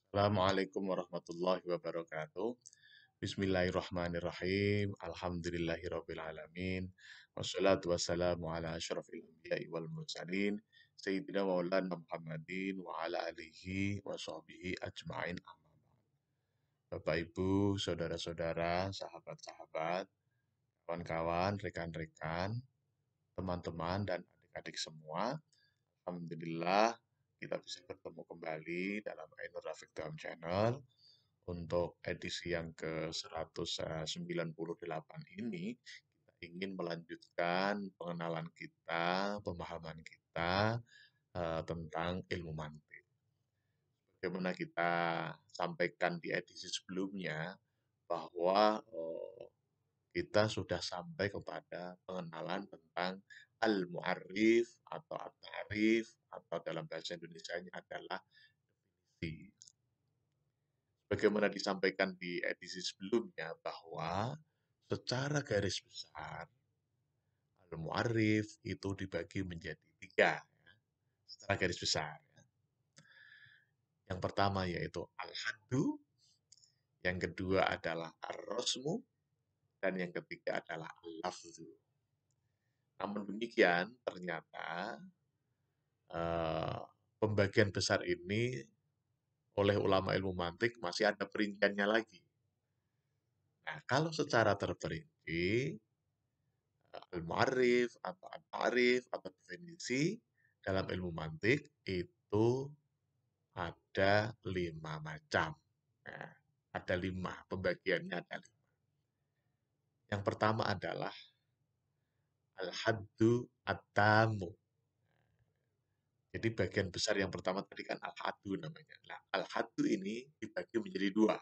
Assalamualaikum warahmatullahi wabarakatuh. Bismillahirrahmanirrahim. Alhamdulillahirrabbilalamin. Wassalatu wassalamu ala asyrafil anbiya'i wal mursalin. Sayyidina maulana Muhammadin wa ala alihi wa sahbihi ajma'in amma ba'd. Bapak Ibu, saudara-saudara, sahabat-sahabat, kawan-kawan, rekan-rekan, teman-teman, dan adik-adik semua. Alhamdulillah kita bisa bertemu kembali dalam Ainur Rafiq Dalam Channel. Untuk edisi yang ke-198 ini, kita ingin melanjutkan pengenalan kita, pemahaman kita tentang ilmu mantik. Bagaimana kita sampaikan di edisi sebelumnya, bahwa kita sudah sampai kepada pengenalan tentang al-mu'arrif atau at-ta'rif atau dalam bahasa Indonesianya adalah definisi. Bagaimana disampaikan di edisi sebelumnya bahwa secara garis besar al-mu'arrif itu dibagi menjadi tiga secara garis besar. Yang pertama yaitu al-haddu, yang kedua adalah ar-rosmu, dan yang ketiga adalah al-lafzu. Namun demikian ternyata pembagian besar ini oleh ulama ilmu mantik masih ada perinciannya lagi. Nah, kalau secara terperinci, al-mu'arrif atau at-ta'rif atau definisi dalam ilmu mantik itu ada 5 macam. Nah, ada 5, pembagiannya ada 5. Yang pertama adalah al-haddu at-tamu. Jadi bagian besar yang pertama tadi kan al-haddu namanya. Nah, al-haddu ini dibagi menjadi 2.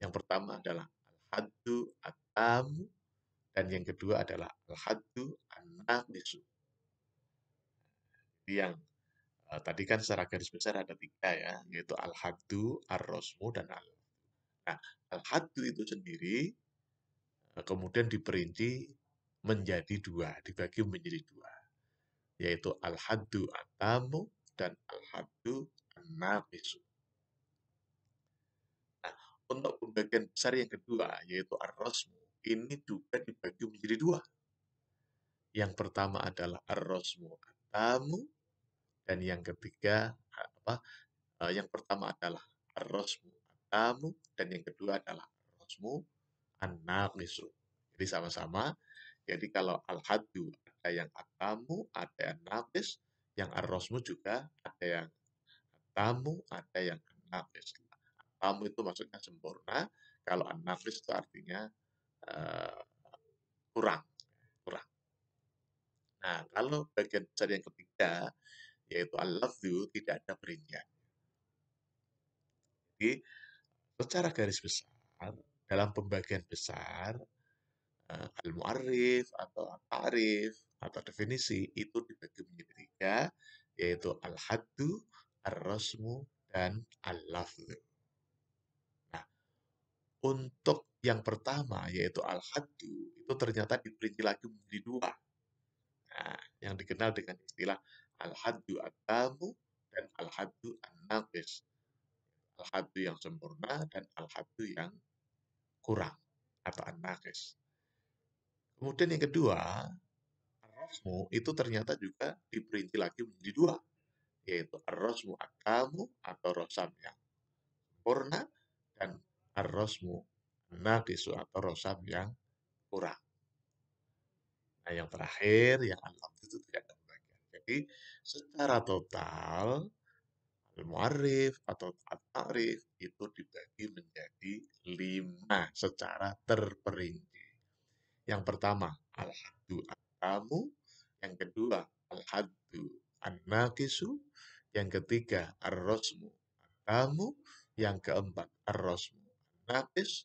Yang pertama adalah al-haddu at-tamu, dan yang kedua adalah al-haddu an-naqisu. Yang tadi kan secara garis besar ada 3 ya, yaitu al-haddu, ar-rosmu, dan al. Nah, al-haddu itu sendiri kemudian diperinci menjadi 2, dibagi menjadi 2, yaitu al-haddu at-tamu dan al-haddu an-naqisu. Nah, untuk pembagian besar yang kedua, yaitu ar-rosmu, ini juga dibagi menjadi 2. Yang pertama adalah ar-rosmu at-tamu, dan yang ketiga yang pertama adalah ar-rosmu at-tamu, dan yang kedua adalah ar-rosmu an-naqisu. Jadi sama-sama. Jadi kalau al-haddu ada yang at-tamu, ada yang naqis, yang ar-rosmu juga ada yang at-tamu, ada yang naqis. At-tamu itu maksudnya sempurna, kalau an-naqis itu artinya kurang. Nah, kalau bagian besar yang ketiga, yaitu al-lafzu, tidak ada perincian. Jadi, secara garis besar, dalam pembagian besar, al-mu'arrif atau at-ta'rif atau definisi itu dibagi menjadi 3, yaitu al-haddu, ar-rosmu, dan al-lafzu. Nah, untuk yang pertama, yaitu al-haddu, itu ternyata diperinci lagi menjadi 2. Nah, yang dikenal dengan istilah al-haddu at-tamu dan al-haddu an-naqis. Al-haddu yang sempurna dan al-haddu yang kurang atau an-naqis. Kemudian yang kedua, ar-rosmu itu ternyata juga diperinci lagi menjadi 2, yaitu ar-rosmu at-tamu atau rosam yang sempurna dan ar-rosmu an-naqisu atau rosam yang kurang. Nah, yang terakhir, yang al-lafzu itu tidak ada pembagian. Jadi, secara total, al-mu'arrif atau at-ta'rif itu dibagi menjadi 5 secara terperinci. Yang pertama, al-haddu at-tamu, yang kedua, al-haddu an-naqisu, yang ketiga, ar-rosmu at-tamu, yang keempat, ar-rosmu an-naqis,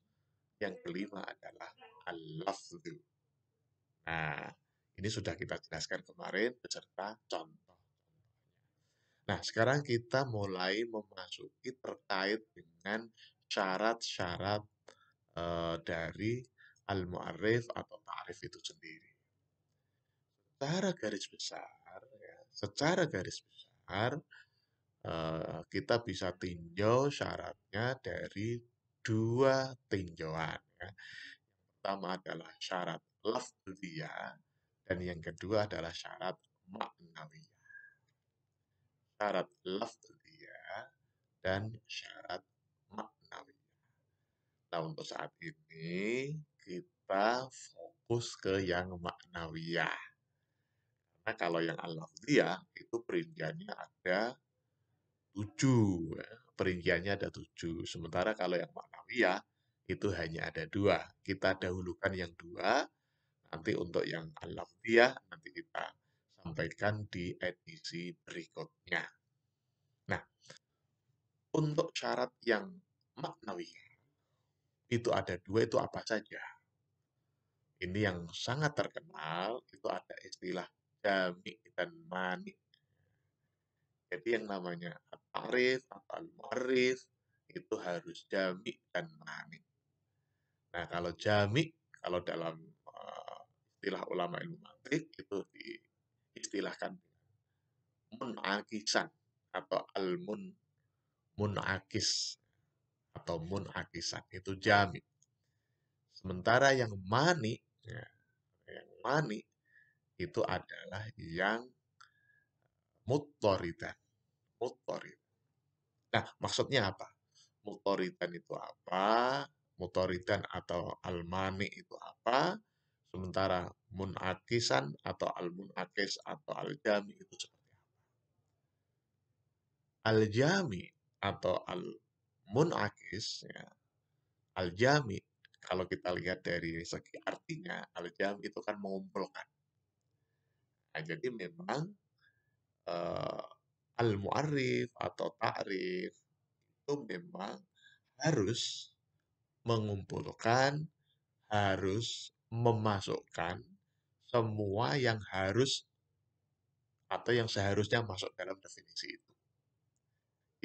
yang kelima adalah al-lafzu. Nah, ini sudah kita jelaskan kemarin beserta contoh. Nah, sekarang kita mulai memasuki terkait dengan syarat-syarat dari al-mu'arrif atau ta'rif itu sendiri. Secara garis besar, kita bisa tinjau syaratnya dari dua tinjauan. Ya. Pertama adalah syarat lafziyah dan yang kedua adalah syarat maknawiyah. Syarat lafziyah dan syarat maknawiyah. Nah, untuk saat ini kita fokus ke yang maknawiyah. Karena kalau yang al-lafziyah itu perinciannya ada 7. Ya. Perinciannya ada 7. Sementara kalau yang maknawiyah itu hanya ada 2. Kita dahulukan yang 2. Nanti untuk yang al-lafziyah nanti kita sampaikan di edisi berikutnya. Nah, untuk syarat yang maknawiyah itu ada 2, itu apa saja? Ini yang sangat terkenal, itu ada istilah jami dan mani. Jadi yang namanya at-ta'rif atau al-mu'arrif itu harus jami dan mani. Nah, kalau jami, kalau dalam istilah ulama ilmu mantik itu diistilahkan munakisan atau munakis atau munakisan itu jami. Sementara yang mani, ya, yang mani itu adalah yang mutoridan. Mutoridan. Nah, maksudnya apa? Mutoridan itu apa? Mutoridan atau almani itu apa? Sementara munakisan atau al-munakis atau al-jami itu seperti apa? Al-jami atau al-munakis, ya, al-jami, kalau kita lihat dari segi artinya, al-jami itu kan mengumpulkan. Nah, jadi memang eh, al-mu'arrif atau ta'rif itu memang harus mengumpulkan, harus memasukkan semua yang harus atau yang seharusnya masuk dalam definisi itu.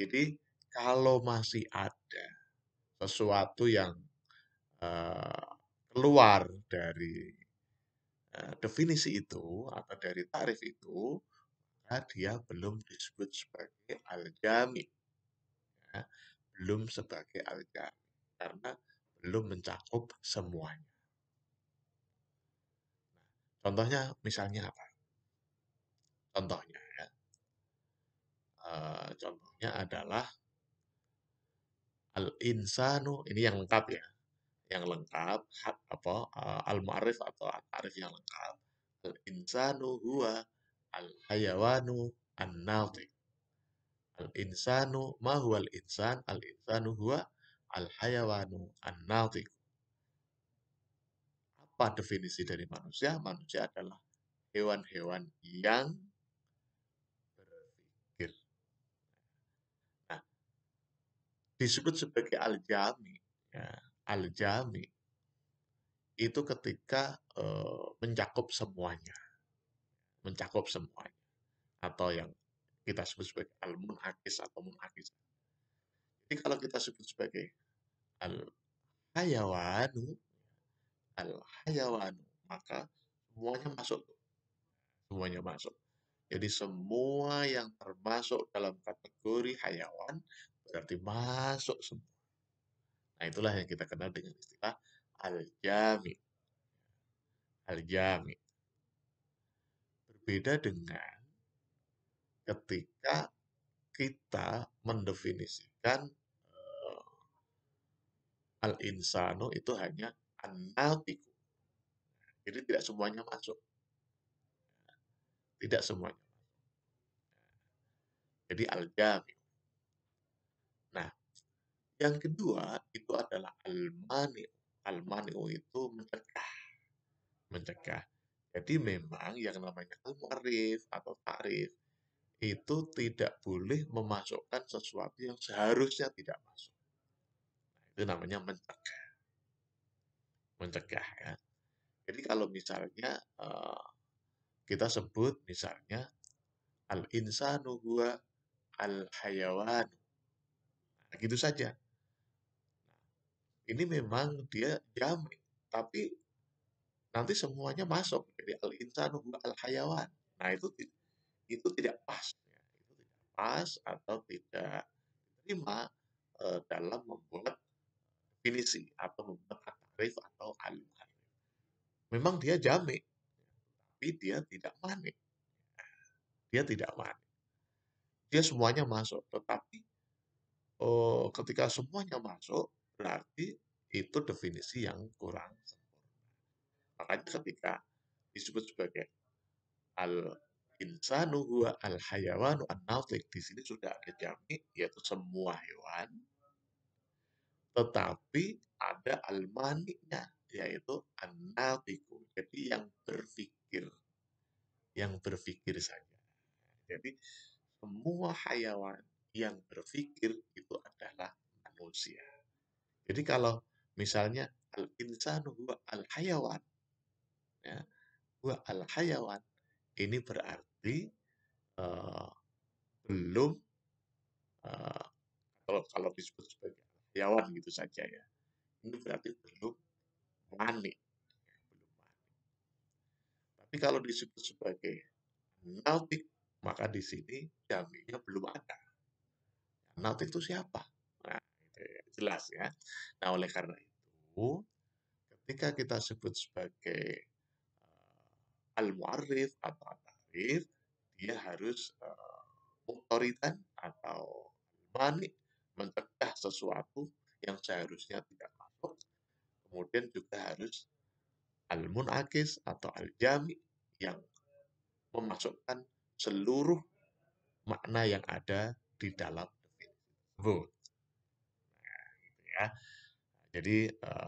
Jadi kalau masih ada sesuatu yang eh, keluar dari definisi itu atau dari tarif itu, maka dia belum disebut sebagai al-jami. Ya, belum sebagai al-jami. Karena belum mencakup semuanya. Contohnya misalnya apa? Contohnya ya, contohnya adalah al-insanu, ini yang lengkap ya, yang lengkap al-ma'rif atau at-ta'rif yang lengkap. Al-insanu huwa al-hayawanu an-natiq. Al-insanu ma huwa al-insan? Al-insanu huwa al-hayawanu an-natiq. Apa definisi dari manusia? Manusia adalah hewan-hewan yang berpikir. Nah, disebut sebagai al-jami. Ya, al-jami itu ketika mencakup semuanya, mencakup semuanya, atau yang kita sebut sebagai al-munakis atau munakis. Jadi kalau kita sebut sebagai al-hayawanu, al-hayawanu, maka semuanya masuk, semuanya masuk. Jadi semua yang termasuk dalam kategori hayawan berarti masuk semua. Nah, itulah yang kita kenal dengan istilah al-jami. Al-jami. Berbeda dengan ketika kita mendefinisikan al-insanu itu hanya an-natiku. Jadi tidak semuanya masuk. Tidak semuanya. Jadi al-jami. Nah, yang kedua itu adalah al-mani'u. Al-mani'u itu mencegah. Mencegah. Jadi memang yang namanya al-mu'arrif atau ta'rif itu tidak boleh memasukkan sesuatu yang seharusnya tidak masuk. Nah, itu namanya mencegah. Mencegah ya. Jadi kalau misalnya kita sebut misalnya al-insanu huwa al-hayawan. Nah, gitu saja. Ini memang dia jamin, tapi nanti semuanya masuk. Jadi al-insanu huwa al-hayawan. Nah, itu tidak pas. Ya. Itu tidak pas atau tidak diterima dalam membuat definisi atau membuat takrif atau al-mu'arrif. Memang dia jami, tapi dia tidak manik. Dia tidak manik. Dia semuanya masuk, tetapi ketika semuanya masuk, berarti itu definisi yang kurang sempurna. Makanya ketika disebut sebagai al-insanu huwa al-hayawanu an-nautiq, di sini sudah ada jami, yaitu semua hewan, tetapi ada al-maniknya, yaitu an-nautiku, jadi yang berpikir saja. Jadi semua hayawan yang berpikir itu adalah manusia. Jadi kalau misalnya al-insanu huwa al-hayawan, ya, huwa al-hayawan, ini berarti eh, belum eh, kalau disebut sebagai hayawan gitu saja ya, ini berarti belum manik, belum manik. Tapi kalau disebut sebagai nautik, maka di sini jaminya belum ada. Nautik itu siapa? Nah, itu ya, jelas ya. Nah, oleh karena itu, ketika kita sebut sebagai al-mu'arrif atau al-ta'rif, dia harus otoritan atau manik, mencegah sesuatu yang seharusnya tidak masuk. Kemudian juga harus al-munakis atau al-jami yang memasukkan seluruh makna yang ada di dalam definisi tersebut. Ya. Jadi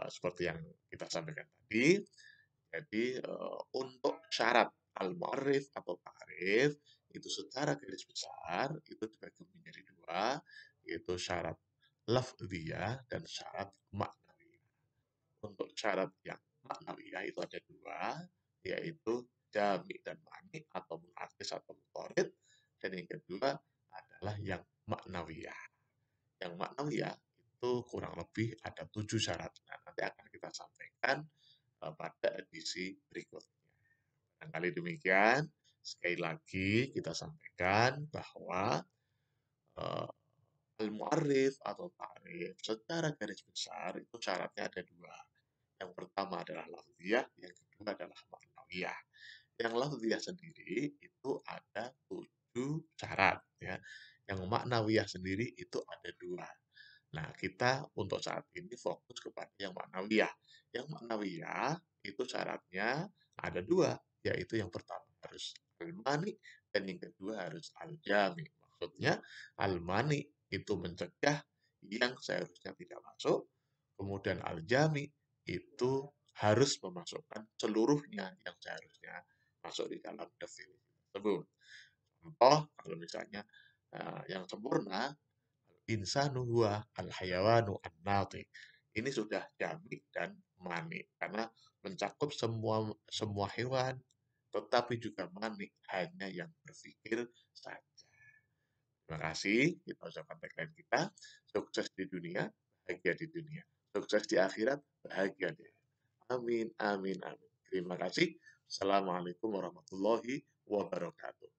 seperti yang kita sampaikan tadi, jadi untuk syarat al-mu'arrif atau ta'rif itu secara garis besar itu dibagi menjadi dua, yaitu syarat lafziyah dan syarat maknawiyah. Untuk syarat yang maknawiyah itu ada dua, yaitu jami dan mani atau munakis atau mutorid, dan yang kedua adalah yang maknawiyah. Yang maknawiyah itu kurang lebih ada 7 syarat. Nah, nanti akan kita sampaikan pada edisi berikutnya. Barangkali demikian, sekali lagi kita sampaikan bahwa uh, al-mu'arrif atau ta'rif secara garis besar itu syaratnya ada dua. Yang pertama adalah lafziyah, yang kedua adalah maknawiyah. Yang lafziyah sendiri itu ada 7 syarat ya. Yang maknawiyah sendiri itu ada dua. Nah, kita untuk saat ini fokus kepada yang maknawiyah. Yang maknawiyah itu syaratnya ada dua, yaitu yang pertama harus al-mani dan yang kedua harus al-jami. Maksudnya al-mani itu mencegah yang seharusnya tidak masuk, kemudian al-jami itu harus memasukkan seluruhnya yang seharusnya masuk di dalam definisi tersebut. Contoh, kalau misalnya yang sempurna insanu huwa al-hayawanu an-natiq. Ini sudah jami dan mani karena mencakup semua hewan, tetapi juga mani hanya yang berpikir saja. Terima kasih. Kita ucapkan tagline kita. Sukses di dunia, bahagia di dunia. Sukses di akhirat, bahagia di akhirat. Amin, amin, amin. Terima kasih. Assalamualaikum warahmatullahi wabarakatuh.